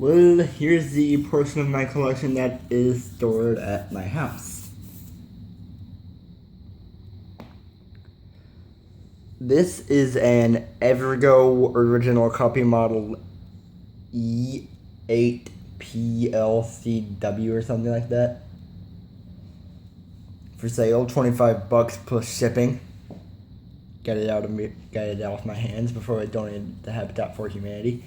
Well, here's the portion of my collection that is stored at my house. This is an Evergo original copy model E8 PLCW or something like that. For sale, $25 plus shipping. Get it off my hands before I donate it to Habitat for Humanity.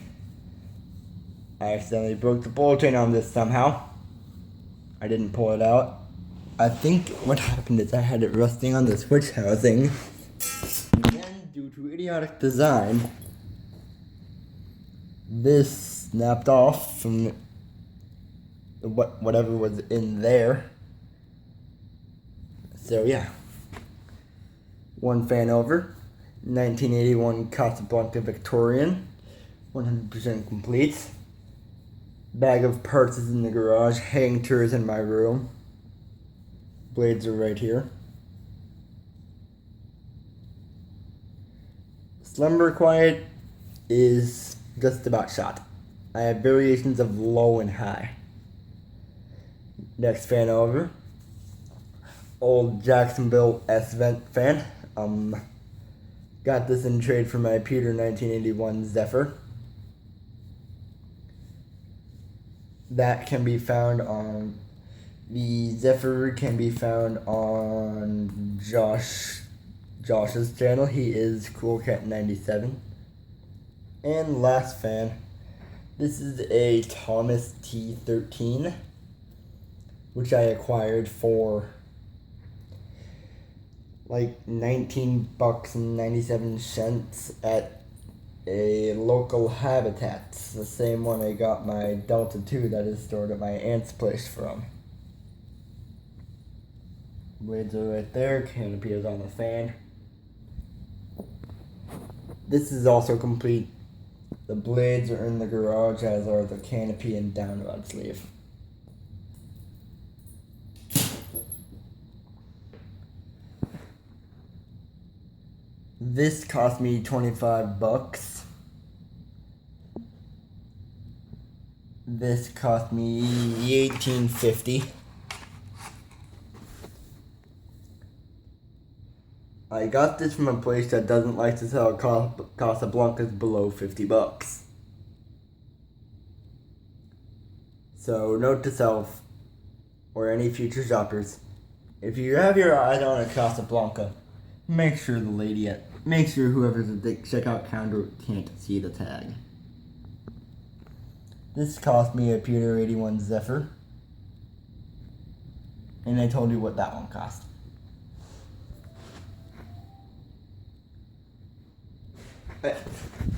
I accidentally broke the ball chain on this somehow. I didn't pull it out. I think what happened is I had it resting on the switch housing. And then, due to idiotic design, this snapped off from whatever was in there. So yeah. One fan over. 1981 Casablanca Victorian. 100% complete. Bag of parts is in the garage. Hang tours in my room. Blades are right here. Slumber quiet is just about shot. I have variations of low and high. Next fan over. Old Jacksonville S-Vent fan. Got this in trade for my Peter 1981 Zephyr. That can be found on the Zephyr can be found on Josh's channel. He is CoolCat97. And last fan. This is a Thomas T13, which I acquired for like $19.97 at a local Habitat. The same one I got my Delta 2 that is stored at my aunt's place from. Blades are right there, canopy is on the fan. This is also complete. The blades are in the garage, as are the canopy and downrod sleeve. This cost me $25. This cost me $18.50. I got this from a place that doesn't like to sell Casablancas below $50. So note to self, or any future shoppers, if you have your eyes on a Casablanca, make sure whoever's at the checkout counter can't see the tag. This cost me a Peter 81 Zephyr. And I told you what that one cost.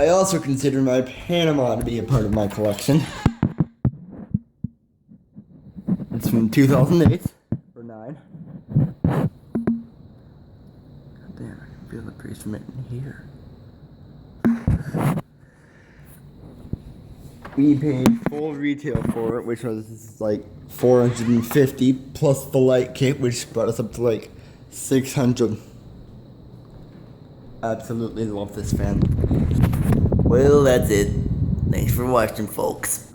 I also consider my Panama to be a part of my collection. It's from 2008 or 9. God damn, I can feel the breeze from it in here. We paid full retail for it, which was like $450 plus the light kit, which brought us up to like $600. Absolutely love this fan. Well, that's it. Thanks for watching, folks.